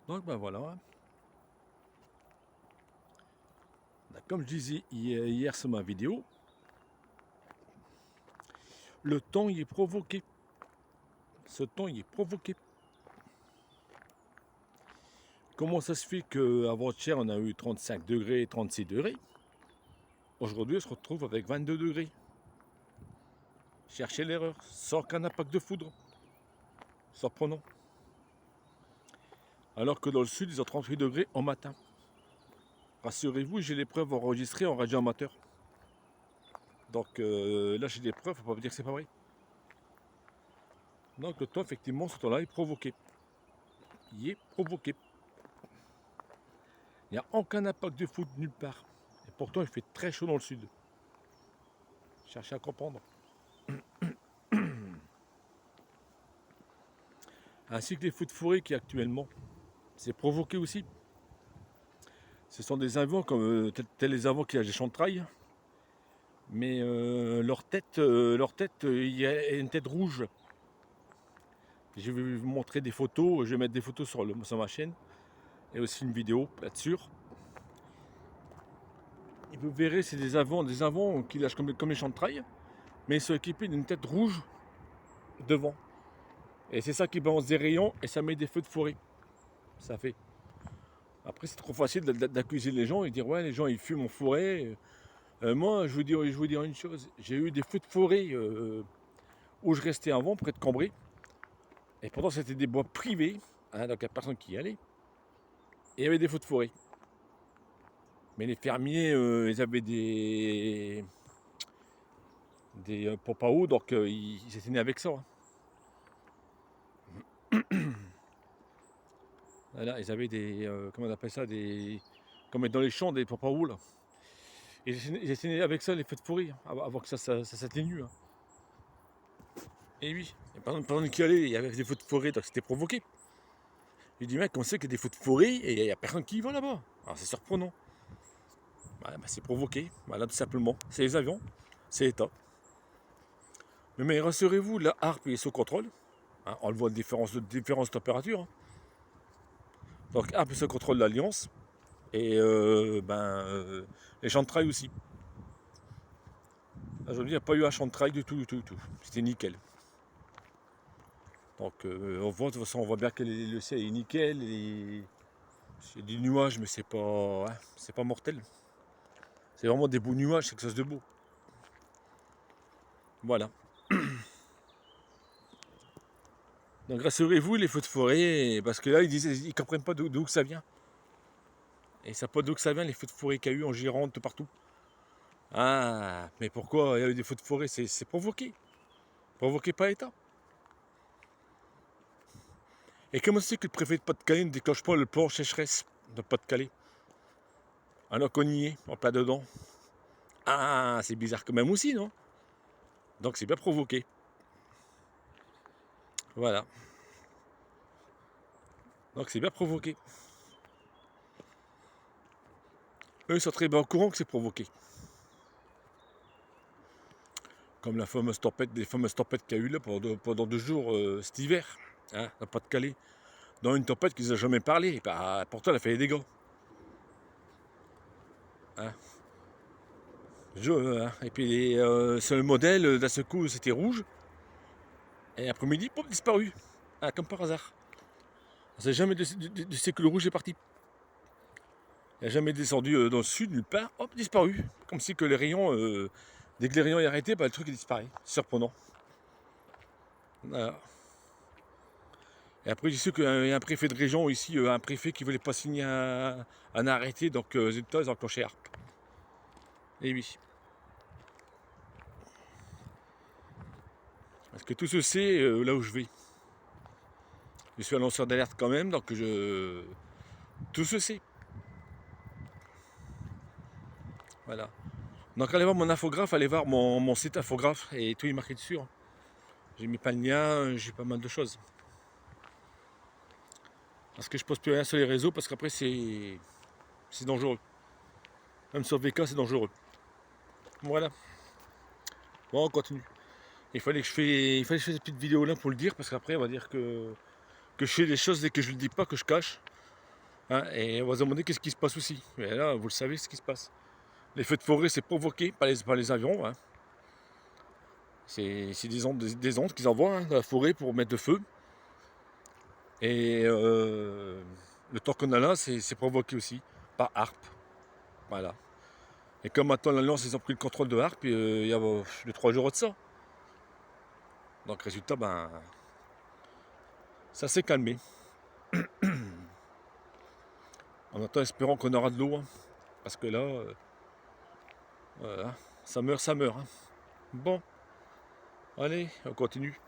Donc ben voilà. Comme je disais hier sur ma vidéo, le temps il est provoqué. Ce temps il est provoqué. Comment ça se fait qu'avant-hier on a eu 35 degrés, 36 degrés. Aujourd'hui on se retrouve avec 22 degrés. Cherchez l'erreur, sans qu'un impact de foudre. Surprenant. Alors que dans le sud ils ont 38 degrés en matin. Rassurez-vous, j'ai les preuves enregistrées en radio amateur. Donc là j'ai des preuves, faut pas me dire que c'est pas vrai. Donc le temps effectivement ce temps-là est provoqué. Il est provoqué. Il n'y a aucun impact de foudre nulle part. Et pourtant il fait très chaud dans le sud. Cherchez à comprendre. Ainsi que les feux de forêt qui actuellement, c'est provoqué aussi. Ce sont des invents comme tels les invents qui a des chantrailles, mais leur tête, il y a une tête rouge. Je vais vous montrer des photos, je vais mettre des photos sur ma chaîne et aussi une vidéo là-dessus. Et vous verrez, c'est des invents qui lâchent comme les chantrailles, mais ils sont équipés d'une tête rouge devant. Et c'est ça qui balance des rayons et ça met des feux de forêt. Ça fait. Après, c'est trop facile d'accuser les gens et dire ouais, les gens ils fument en forêt. Moi, je vous dire une chose. J'ai eu des feux de forêt où je restais avant, près de Cambrai. Et pourtant, c'était des bois privés, hein, donc il n'y a personne qui y allait. Et il y avait des feux de forêt. Mais les fermiers, ils avaient des pompes à eau, donc ils étaient nés avec ça. Hein. Voilà, ils avaient comment on appelle ça, comme dans les champs, des pompes à eau, là. Et ils étaient nés avec ça, les feux de forêt, hein, avant que ça s'atténue. Hein. Et oui, et pendant qu'il y allait, il y avait des feux de forêt, donc c'était provoqué. Il dit, mec, on sait qu'il y a des feux de forêt et il n'y a personne qui y va là-bas. Alors c'est surprenant. Voilà, c'est provoqué, voilà, tout simplement. C'est les avions, c'est l'État. Mais rassurez-vous, la harpe est sous contrôle. Hein, on le voit de différentes températures. Hein. Donc harpe est sous contrôle de l'Alliance. Et les chantrailles aussi. Aujourd'hui, il n'y a pas eu un chantrail du tout. C'était nickel. Donc on voit, de toute façon, on voit bien que le ciel est nickel. C'est des nuages, mais c'est pas mortel. C'est vraiment des beaux nuages, c'est quelque chose de beau. Voilà. Donc rassurez-vous, les feux de forêt, parce que là, ils comprennent pas d'où ça vient. Et ça pas d'où que ça vient, les feux de forêt qu'il y a eu en Gironde, tout partout. Ah, mais pourquoi il y a eu des feux de forêt? C'est provoqué. Provoqué par l'État. Et comment c'est que le préfet de Pas-de-Calais ne déclenche pas le plan sécheresse de Pas-de-Calais? Alors qu'on y est, en plein dedans. Ah, c'est bizarre quand même aussi, non? Donc c'est bien provoqué. Voilà. Donc c'est bien provoqué. Eux, ils sont très bien au courant que c'est provoqué. Comme la fameuse tempête, des fameuses tempêtes qu'il y a eu là pendant 2 jours cet hiver, hein, dans Pas-de-Calais. Dans une tempête qu'ils n'ont jamais parlé. Bah, pourtant, elle a fait des dégâts. Hein. Hein. Et puis, sur le modèle, d'un seul coup, c'était rouge. Et après-midi, pop, disparu. Ah, comme par hasard. On ne sait jamais de c'est que le rouge est parti. Il n'a jamais descendu dans le sud, nulle part. Hop, disparu. Comme si que les rayons, dès que les rayons est arrêté, bah, le truc est disparu. Surprenant. Voilà. Et après, je sais qu'il y a un préfet de région ici, un préfet qui ne voulait pas signer un arrêté, donc les États, ils ont enclenché ARP. Et oui. Parce que tout se sait là où je vais. Je suis un lanceur d'alerte quand même, donc tout se sait. Voilà. Donc allez voir mon infographe, allez voir mon site infographe et tout est marqué dessus. Hein. J'ai mis pas le lien, j'ai pas mal de choses. Parce que je poste plus rien sur les réseaux parce qu'après c'est dangereux. Même sur VK c'est dangereux. Voilà. Bon on continue. Il fallait que je fasse cette petite vidéo là pour le dire parce qu'après on va dire que je fais des choses et que je ne le dis pas, que je cache. Hein, et on va se demander qu'est-ce qui se passe aussi. Mais là, vous le savez ce qui se passe. Les feux de forêt, c'est provoqué par les avions. Hein. C'est des ondes qu'ils envoient dans la forêt pour mettre le feu. Et le temps qu'on a là, c'est provoqué aussi par HARP. Voilà. Et comme maintenant l'Alliance, ils ont pris le contrôle de HARP, il y a 3 jours de ça. Donc résultat, ben, ça s'est calmé. En attendant, espérons qu'on aura de l'eau. Hein, parce que là, voilà, ça meurt, ça meurt. Hein. Bon, allez, on continue.